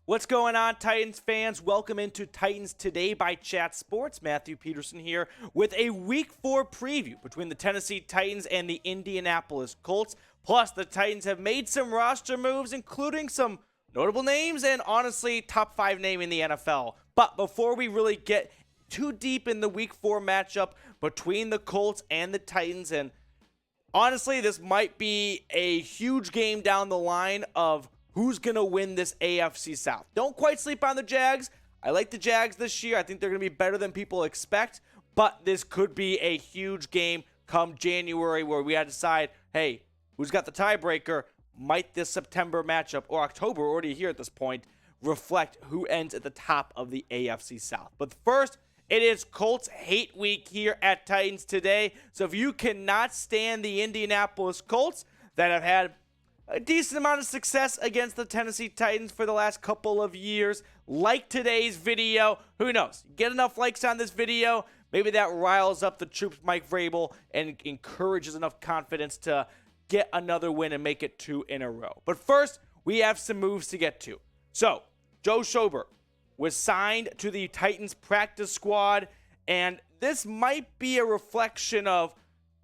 What's going on, Titans fans? Welcome into Titans Today by Chat Sports. Matthew Peterson here with a Week 4 preview between the Tennessee Titans and the Indianapolis Colts. Plus, the Titans have made some roster moves, including some notable names and, honestly, top 5 name in the NFL. But before we really get too deep in the Week 4 matchup between the Colts and the Titans, and honestly, this might be a huge game down the line of who's going to win this AFC South. Don't quite sleep on the Jags. I like the Jags this year. I think they're going to be better than people expect. But this could be a huge game come January where we had to decide, hey, who's got the tiebreaker? Might this September matchup, or October, already here at this point, reflect who ends at the top of the AFC South? But first, it is Colts Hate Week here at Titans Today. So if you cannot stand the Indianapolis Colts that have had a decent amount of success against the Tennessee Titans for the last couple of years, like today's video, who knows? Get enough likes on this video, maybe that riles up the troops, Mike Vrabel, and encourages enough confidence to get another win and make it 2 in a row. But first, we have some moves to get to. So, Joe Schobert was signed to the Titans practice squad, and this might be a reflection of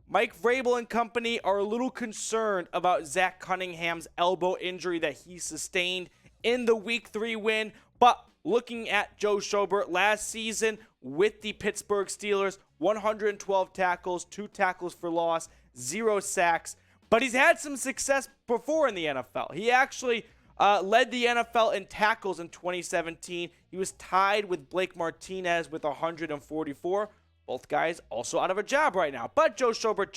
Mike Vrabel and company are a little concerned about Zach Cunningham's elbow injury that he sustained in the Week 3 win. But looking at Joe Schobert last season with the Pittsburgh Steelers, 112 tackles, 2 tackles for loss, 0 sacks. But he's had some success before in the NFL. He actually led the NFL in tackles in 2017. He was tied with Blake Martinez with 144. Both guys also out of a job right now. But Joe Schobert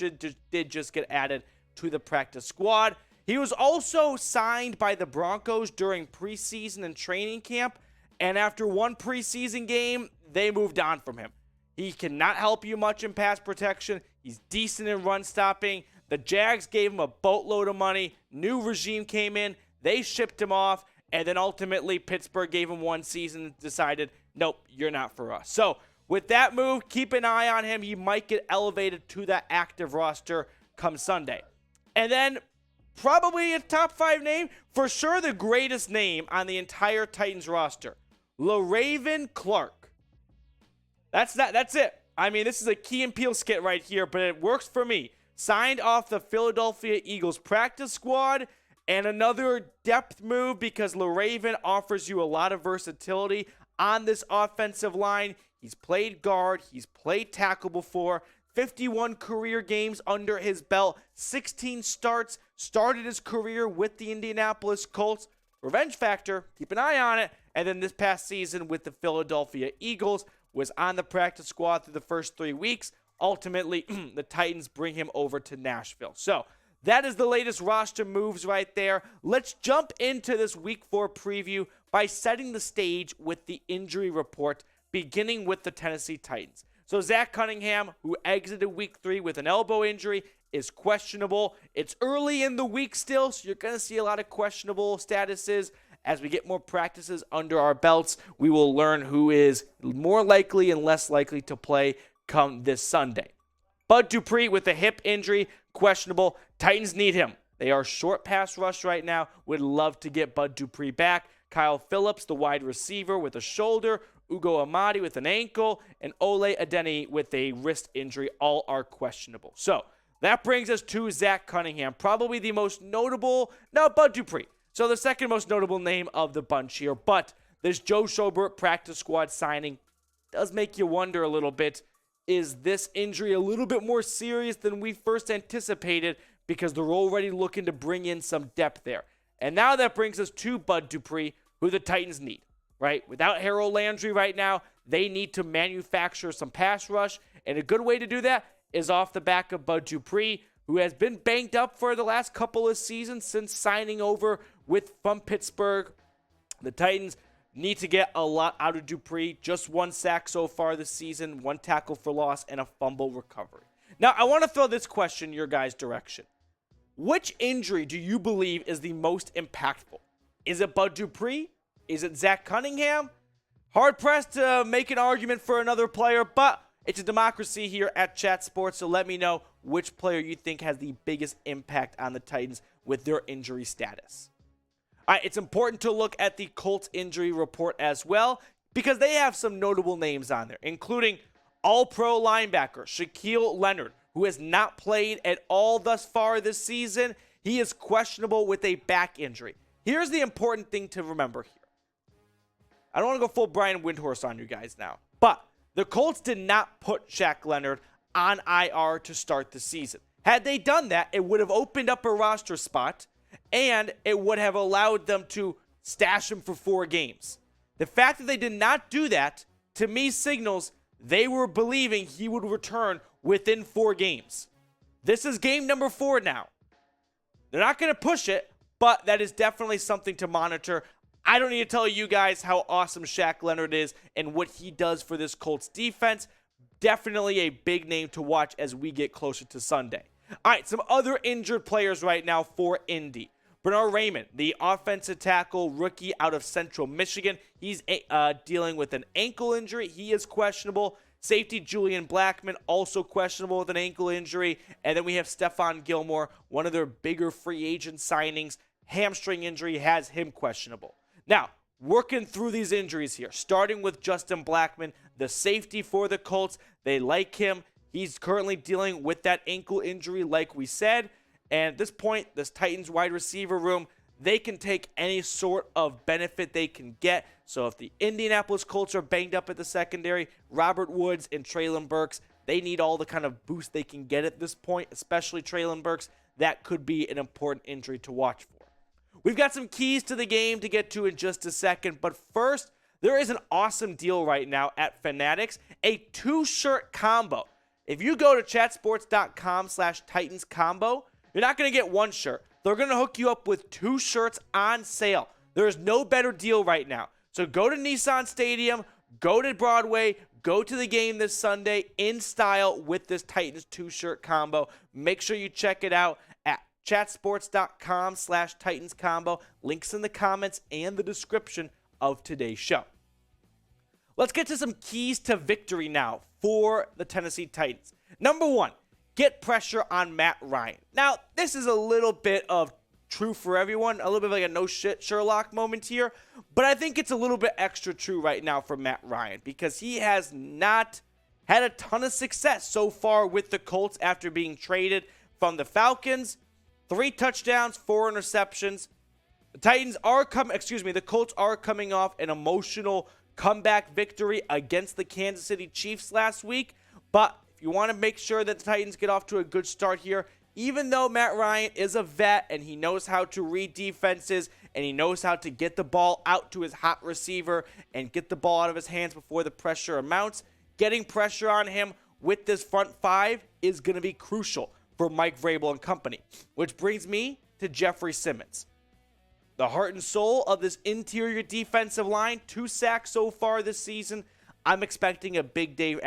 did just get added to the practice squad. He was also signed by the Broncos during preseason and training camp. And after one preseason game, they moved on from him. He cannot help you much in pass protection. He's decent in run stopping. The Jags gave him a boatload of money. New regime came in. They shipped him off. And then ultimately, Pittsburgh gave him one season and decided, nope, you're not for us. So, with that move, keep an eye on him. He might get elevated to that active roster come Sunday. And then probably a top 5 name, for sure the greatest name on the entire Titans roster, Raimann Clark. That's it. I mean, this is a Key and Peele skit right here, but it works for me. Signed off the Philadelphia Eagles practice squad, and another depth move because Raimann offers you a lot of versatility on this offensive line. He's played guard. He's played tackle before. 51 career games under his belt. 16 starts. Started his career with the Indianapolis Colts. Revenge factor. Keep an eye on it. And then this past season with the Philadelphia Eagles was on the practice squad through the first 3 weeks. Ultimately, the Titans bring him over to Nashville. So that is the latest roster moves right there. Let's jump into this Week 4 preview by setting the stage with the injury report, beginning with the Tennessee Titans. So Zach Cunningham, who exited Week 3 with an elbow injury, is questionable. It's early in the week still, so you're going to see a lot of questionable statuses. As we get more practices under our belts, we will learn who is more likely and less likely to play come this Sunday. Bud Dupree with a hip injury, questionable. Titans need him. They are short pass rush right now. Would love to get Bud Dupree back. Kyle Phillips, the wide receiver, with a shoulder. Ugo Amdadi with an ankle, and Ole Adeniyi with a wrist injury. All are questionable. So that brings us to Zach Cunningham, probably the most notable. No, Bud Dupree. So the second most notable name of the bunch here. But this Joe Schobert practice squad signing does make you wonder a little bit. Is this injury a little bit more serious than we first anticipated? Because they're already looking to bring in some depth there. And now that brings us to Bud Dupree, who the Titans need. Right? Without Harold Landry right now, they need to manufacture some pass rush. And a good way to do that is off the back of Bud Dupree, who has been banged up for the last couple of seasons since signing over from Pittsburgh. The Titans need to get a lot out of Dupree. Just 1 sack so far this season, 1 tackle for loss, and a fumble recovery. Now, I want to throw this question your guys' direction. Which injury do you believe is the most impactful? Is it Bud Dupree? Is it Zach Cunningham? Hard-pressed to make an argument for another player, but it's a democracy here at Chat Sports, so let me know which player you think has the biggest impact on the Titans with their injury status. All right, it's important to look at the Colts injury report as well because they have some notable names on there, including All-Pro linebacker Shaquille Leonard, who has not played at all thus far this season. He is questionable with a back injury. Here's the important thing to remember here. I don't want to go full Brian Windhorst on you guys now, but the Colts did not put Shaq Leonard on IR to start the season. Had they done that, it would have opened up a roster spot, and it would have allowed them to stash him for 4 games. The fact that they did not do that, to me, signals they were believing he would return within 4 games. This is game number 4 now. They're not going to push it, but that is definitely something to monitor. I don't need to tell you guys how awesome Shaq Leonard is and what he does for this Colts defense. Definitely a big name to watch as we get closer to Sunday. All right, some other injured players right now for Indy. Bernhard Raimann, the offensive tackle rookie out of Central Michigan. He's dealing with an ankle injury. He is questionable. Safety Julian Blackmon, also questionable with an ankle injury. And then we have Stephon Gilmore, one of their bigger free agent signings. Hamstring injury has him questionable. Now, working through these injuries here, starting with Justin Blackmon, the safety for the Colts. They like him. He's currently dealing with that ankle injury, like we said. And at this point, this Titans wide receiver room, they can take any sort of benefit they can get. So if the Indianapolis Colts are banged up at the secondary, Robert Woods and Treylon Burks, they need all the kind of boost they can get at this point, especially Treylon Burks. That could be an important injury to watch for. We've got some keys to the game to get to in just a second, but first, there is an awesome deal right now at Fanatics, a 2-shirt combo. If you go to chatsports.com/Titans combo, you're not going to get 1 shirt. They're going to hook you up with 2 shirts on sale. There is no better deal right now. So go to Nissan Stadium, go to Broadway, go to the game this Sunday in style with this Titans 2-shirt combo. Make sure you check it out at chatsports.com/Titans combo. Links in the comments and the description of today's show. Let's get to some keys to victory now for the Tennessee Titans. Number 1, get pressure on Matt Ryan. Now, this is a little bit of true for everyone, a little bit like a no shit Sherlock moment here, but I think it's a little bit extra true right now for Matt Ryan because he has not had a ton of success so far with the Colts after being traded from the Falcons. 3 touchdowns, 4 interceptions. The Colts are coming off an emotional comeback victory against the Kansas City Chiefs last week, but if you want to make sure that the Titans get off to a good start here, even though Matt Ryan is a vet and he knows how to read defenses and he knows how to get the ball out to his hot receiver and get the ball out of his hands before the pressure mounts, getting pressure on him with this front 5 is going to be crucial for Mike Vrabel and company, which brings me to Jeffrey Simmons. The heart and soul of this interior defensive line, 2 sacks so far this season. I'm expecting a big day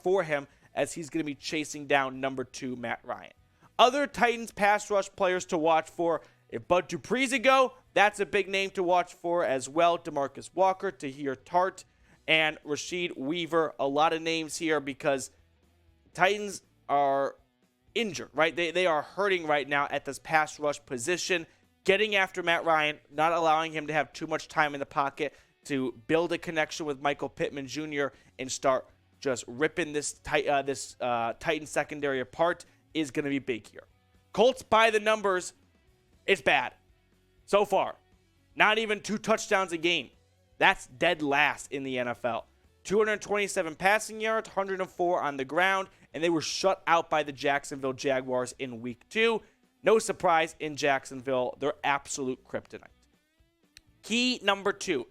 for him as he's going to be chasing down number 2, Matt Ryan. Other Titans pass rush players to watch for. If Bud Dupree's a go, that's a big name to watch for as well. DeMarcus Walker, Tahir Tart, and Rashid Weaver. A lot of names here because Titans are injured, right? They are hurting right now at this pass rush position. Getting after Matt Ryan, not allowing him to have too much time in the pocket to build a connection with Michael Pittman Jr. and start just ripping this Titan secondary apart is going to be big here. Colts by the numbers, it's bad. So far, not even 2 touchdowns a game. That's dead last in the NFL. 227 passing yards, 104 on the ground, and they were shut out by the Jacksonville Jaguars in week 2. No surprise in Jacksonville. They're absolute kryptonite. Key number 2.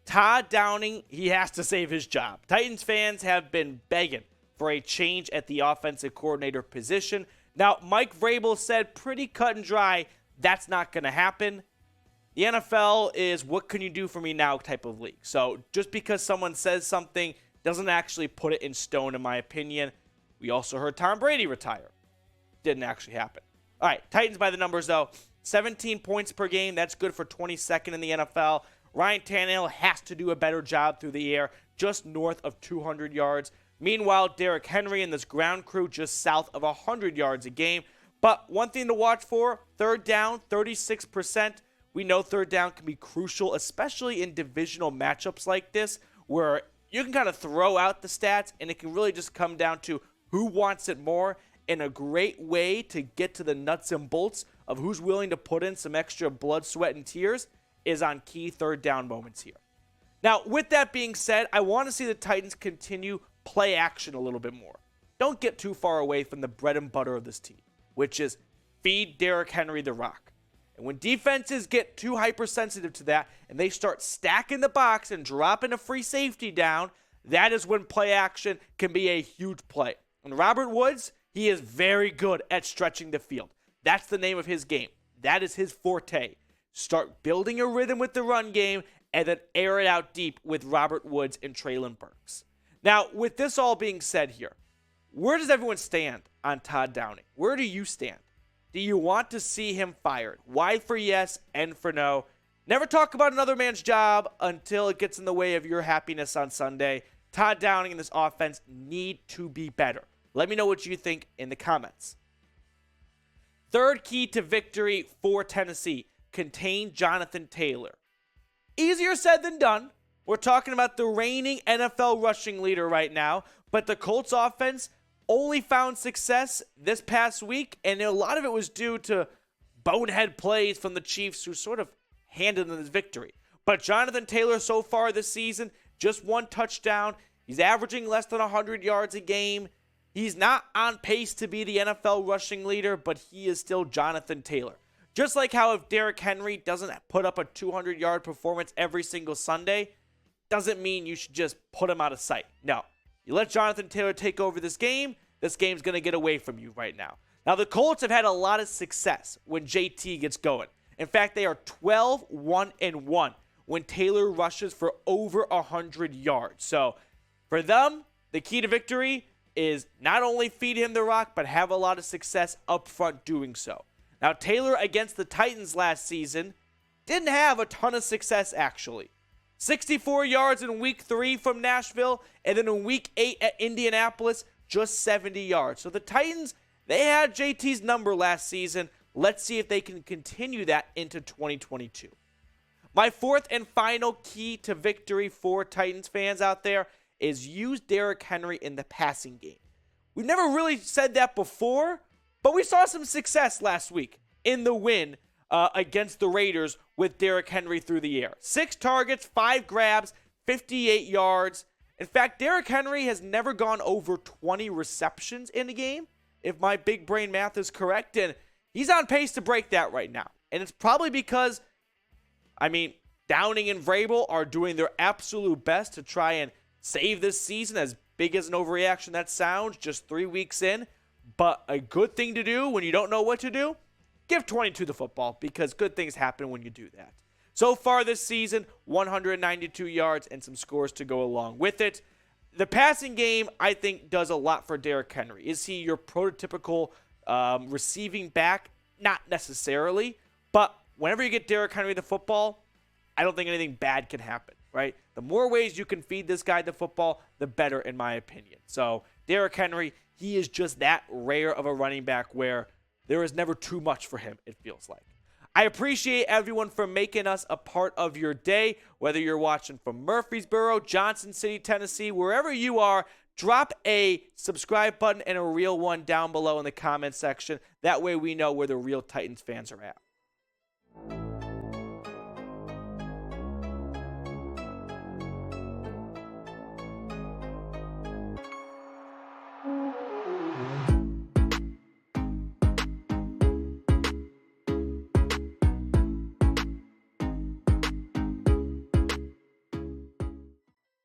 Todd Downing, he has to save his job. Titans fans have been begging for a change at the offensive coordinator position. Now, Mike Vrabel said pretty cut and dry, that's not going to happen. The NFL is what can you do for me now type of league. So just because someone says something doesn't actually put it in stone, in my opinion. We also heard Tom Brady retire. Didn't actually happen. All right, Titans by the numbers, though. 17 points per game. That's good for 22nd in the NFL. Ryan Tannehill has to do a better job through the air, just north of 200 yards. Meanwhile, Derrick Henry and this ground crew just south of 100 yards a game. But one thing to watch for, 3rd down, 36%. We know third down can be crucial, especially in divisional matchups like this, where you can kind of throw out the stats and it can really just come down to who wants it more. And a great way to get to the nuts and bolts of who's willing to put in some extra blood, sweat, and tears is on key third down moments here. Now, with that being said, I want to see the Titans continue play action a little bit more. Don't get too far away from the bread and butter of this team, which is feed Derrick Henry the rock. And when defenses get too hypersensitive to that and they start stacking the box and dropping a free safety down, that is when play action can be a huge play. And Robert Woods, he is very good at stretching the field. That's the name of his game. That is his forte. Start building a rhythm with the run game and then air it out deep with Robert Woods and Treylon Burks. Now, with this all being said here, where does everyone stand on Todd Downing? Where do you stand? Do you want to see him fired? Y for yes, N for no. Never talk about another man's job until it gets in the way of your happiness on Sunday. Todd Downing and this offense need to be better. Let me know what you think in the comments. Third key to victory for Tennessee: contain Jonathan Taylor. Easier said than done. We're talking about the reigning NFL rushing leader right now, but the Colts offense only found success this past week, and a lot of it was due to bonehead plays from the Chiefs, who sort of handed them this victory. But Jonathan Taylor so far this season, just one touchdown. He's averaging less than 100 yards a game. He's not on pace to be the NFL rushing leader, but he is still Jonathan Taylor. Just like how if Derrick Henry doesn't put up a 200-yard performance every single Sunday, doesn't mean you should just put him out of sight. No. You let Jonathan Taylor take over this game's going to get away from you right now. Now, the Colts have had a lot of success when JT gets going. In fact, they are 12-1-1 when Taylor rushes for over 100 yards. So, for them, the key to victory is not only feed him the rock, but have a lot of success up front doing so. Now, Taylor against the Titans last season didn't have a ton of success, actually. 64 yards in week 3 from Nashville, and then in week 8 at Indianapolis, just 70 yards. So the Titans, they had JT's number last season. Let's see if they can continue that into 2022. My fourth and final key to victory for Titans fans out there is use Derrick Henry in the passing game. We've never really said that before, but we saw some success last week in the win against the Raiders with Derrick Henry through the air. 6 targets, 5 grabs, 58 yards. In fact, Derrick Henry has never gone over 20 receptions in a game, if my big brain math is correct, and he's on pace to break that right now. And it's probably because, Downing and Vrabel are doing their absolute best to try and save this season, as big as an overreaction that sounds, just 3 weeks in. But a good thing to do when you don't know what to do, give 22 the football, because good things happen when you do that. So far this season, 192 yards and some scores to go along with it. The passing game, I think, does a lot for Derrick Henry. Is he your prototypical receiving back? Not necessarily. But whenever you get Derrick Henry the football, I don't think anything bad can happen, right? The more ways you can feed this guy the football, the better, in my opinion. So Derrick Henry, he is just that rare of a running back where there is never too much for him, it feels like. I appreciate everyone for making us a part of your day, whether you're watching from Murfreesboro, Johnson City, Tennessee, wherever you are. Drop a subscribe button and a real one down below in the comment section. That way we know where the real Titans fans are at.